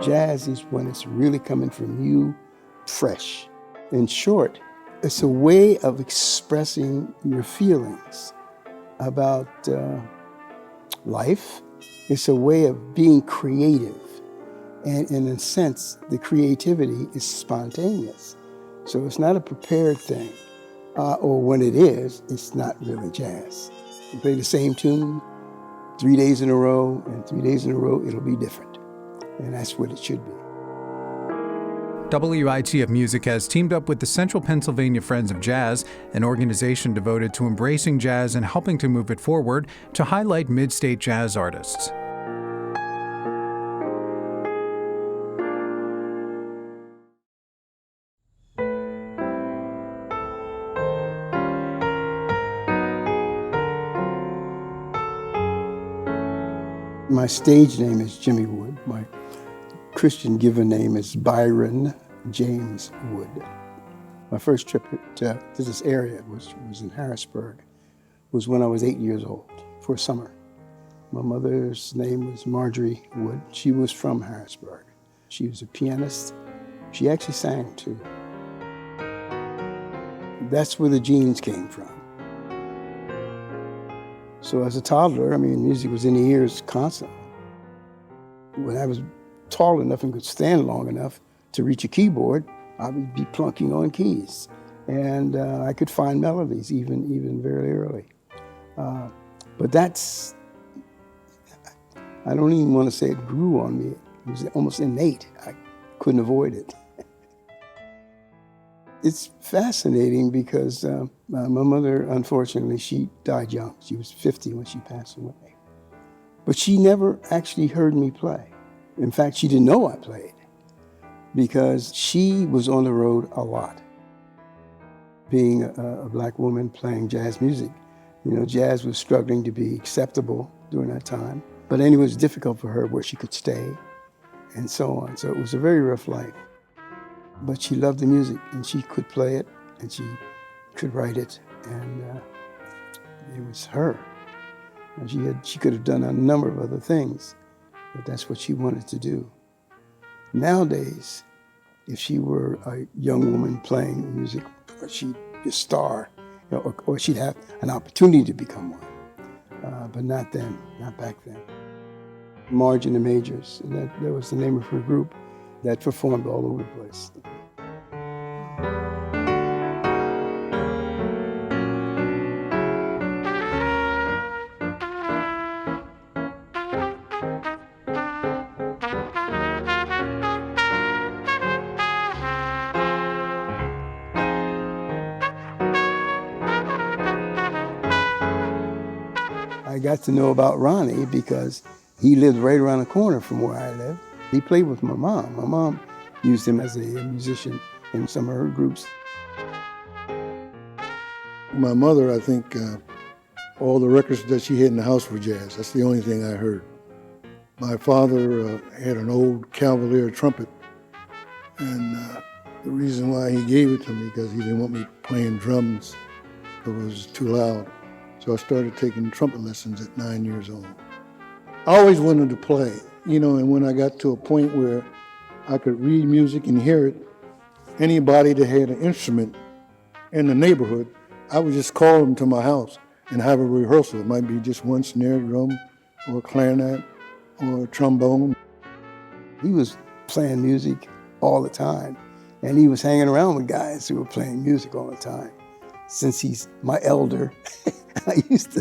Jazz is when it's really coming from you fresh. In short, it's a way of expressing your feelings about life. It's a way of being creative. And in a sense, the creativity is spontaneous. So it's not a prepared thing. Or when it is, it's not really jazz. You play the same tune 3 days in a row, and 3 days in a row, it'll be different. And that's what it should be. WITF Music has teamed up with the Central Pennsylvania Friends of Jazz, an organization devoted to embracing jazz and helping to move it forward, to highlight mid-state jazz artists. My stage name is Jimmy Wood. My Christian given name is Byron James Wood. My first trip to this area was in Harrisburg. It was when I was 8 years old, for a summer. My mother's name was Marjorie Wood. She was from Harrisburg. She was a pianist. She actually sang too. That's where the genes came from. So as a toddler, music was in the ears constantly. When I was tall enough and could stand long enough to reach a keyboard, I would be plunking on keys. And I could find melodies even very early. But that's, I don't even want to say it grew on me. It was almost innate. I couldn't avoid it. It's fascinating because my mother, unfortunately, she died young. She was 50 when she passed away. But she never actually heard me play. In fact, she didn't know I played because she was on the road a lot. Being a black woman playing jazz music, jazz was struggling to be acceptable during that time. But anyway, it was difficult for her where she could stay and so on. So it was a very rough life. But she loved the music, and she could play it, and she could write it, and it was her. And she could have done a number of other things, but that's what she wanted to do. Nowadays, if she were a young woman playing music, she'd be a star, or she'd have an opportunity to become one, but not then, not back then. Marge and the Majors, and that was the name of her group that performed all over the place. I got to know about Ronnie because he lived right around the corner from where I lived. He played with my mom. My mom used him as a musician in some of her groups. My mother, I think, all the records that she had in the house were jazz. That's the only thing I heard. My father had an old Cavalier trumpet, and the reason why he gave it to me because he didn't want me playing drums. It was too loud. So I started taking trumpet lessons at 9 years old. I always wanted to play, and when I got to a point where I could read music and hear it, anybody that had an instrument in the neighborhood, I would just call them to my house and have a rehearsal. It might be just one snare drum or a clarinet or a trombone. He was playing music all the time, and he was hanging around with guys who were playing music all the time. Since he's my elder, I used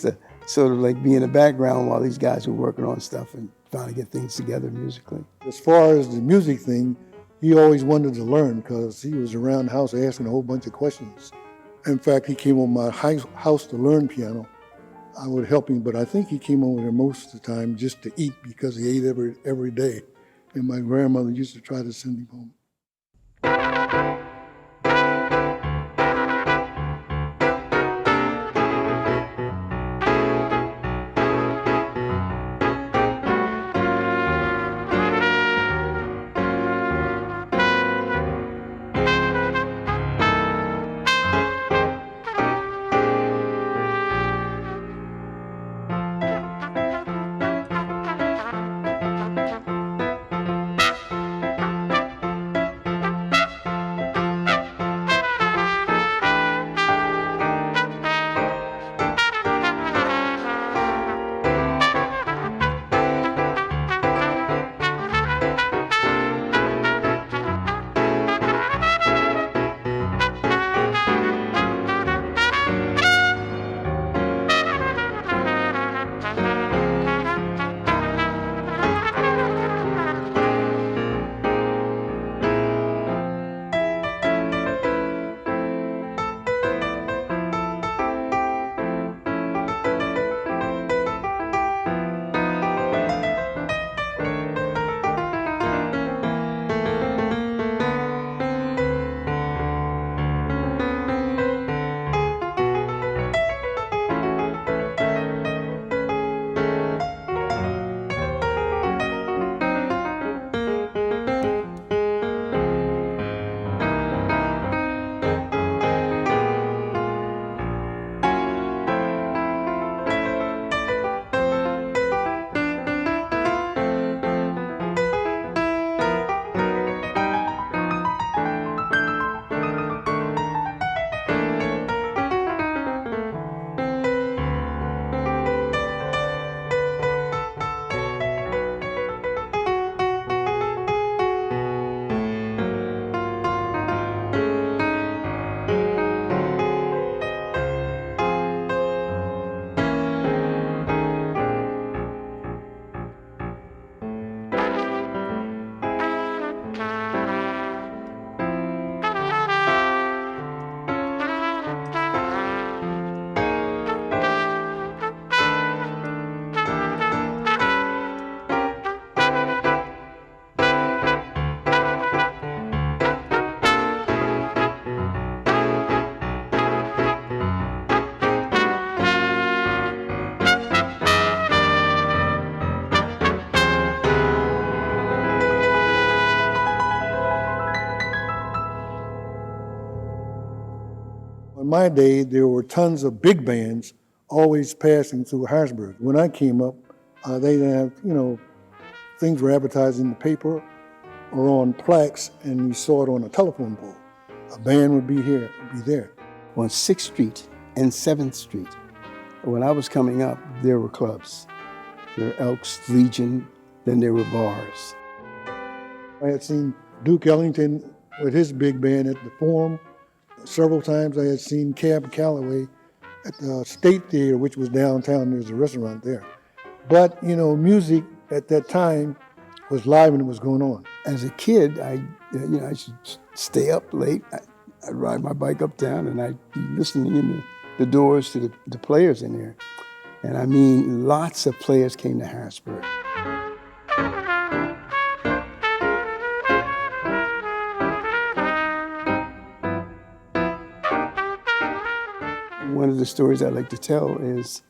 to sort of like be in the background while these guys were working on stuff and trying to get things together musically. As far as the music thing, he always wanted to learn because he was around the house asking a whole bunch of questions. In fact, he came over my house to learn piano. I would help him, but I think he came over there most of the time just to eat because he ate every day. And my grandmother used to try to send him home. my day, there were tons of big bands always passing through Harrisburg. When I came up, they didn't have, things were advertised in the paper or on plaques, and you saw it on a telephone pole. A band would be here, be there. On 6th Street and 7th Street, when I was coming up, there were clubs. There were Elks, Legion, then there were bars. I had seen Duke Ellington with his big band at the Forum. Several times I had seen Cab Calloway at the State Theater, which was downtown. There's a restaurant there. But, music at that time was live and it was going on. As a kid, I should stay up late. I'd ride my bike uptown and I'd be listening in the doors to the players in there. And I mean, lots of players came to Harrisburg. One of the stories I like to tell is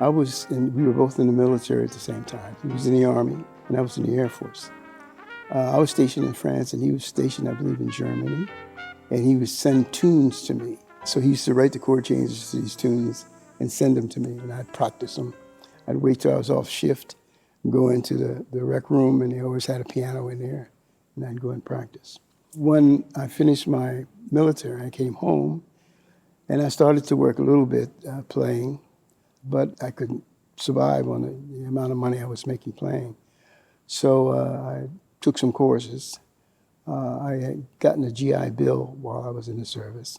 we were both in the military at the same time. He was in the Army and I was in the Air Force. I was stationed in France and he was stationed, I believe, in Germany. And he would send tunes to me. So he used to write the chord changes to these tunes and send them to me, and I'd practice them. I'd wait till I was off shift, go into the rec room, and they always had a piano in there, and I'd go and practice. When I finished my military, I came home, and I started to work a little bit playing, but I couldn't survive on the amount of money I was making playing. So I took some courses. I had gotten a GI Bill while I was in the service.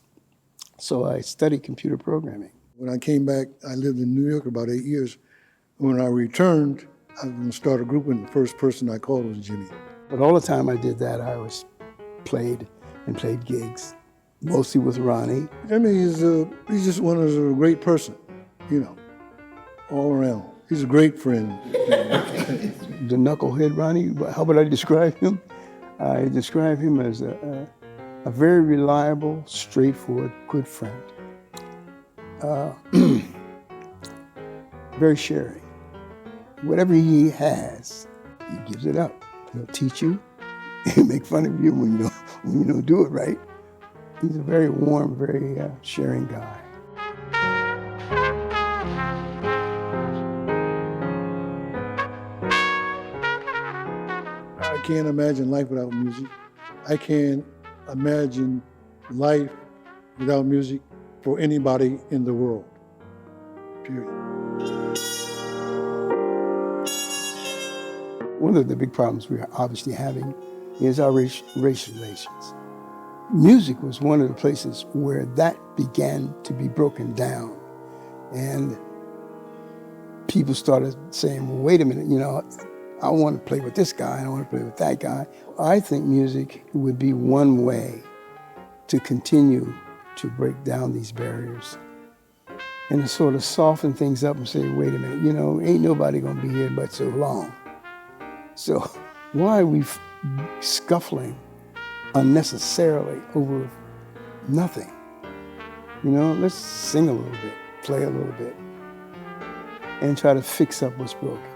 So I studied computer programming. When I came back, I lived in New York about 8 years. When I returned, I was going to start a group, and the first person I called was Jimmy. But all the time I did that, I always played gigs, mostly with Ronnie. Jimmy he's just one of a great person, all around. He's a great friend. The knucklehead Ronnie, how would I describe him? I describe him as a very reliable, straightforward, good friend. Very sharing. Whatever he has, he gives it up. He'll teach you. He'll make fun of you when you don't do it right. He's a very warm, very sharing guy. I can't imagine life without music. I can't imagine life without music for anybody in the world, period. One of the big problems we're obviously having is our race relations. Music was one of the places where that began to be broken down. And people started saying, well, wait a minute, I want to play with this guy, I want to play with that guy. I think music would be one way to continue to break down these barriers and to sort of soften things up and say, wait a minute, ain't nobody going to be here but so long. So why are we scuffling unnecessarily over nothing? Let's sing a little bit, play a little bit, and try to fix up what's broken.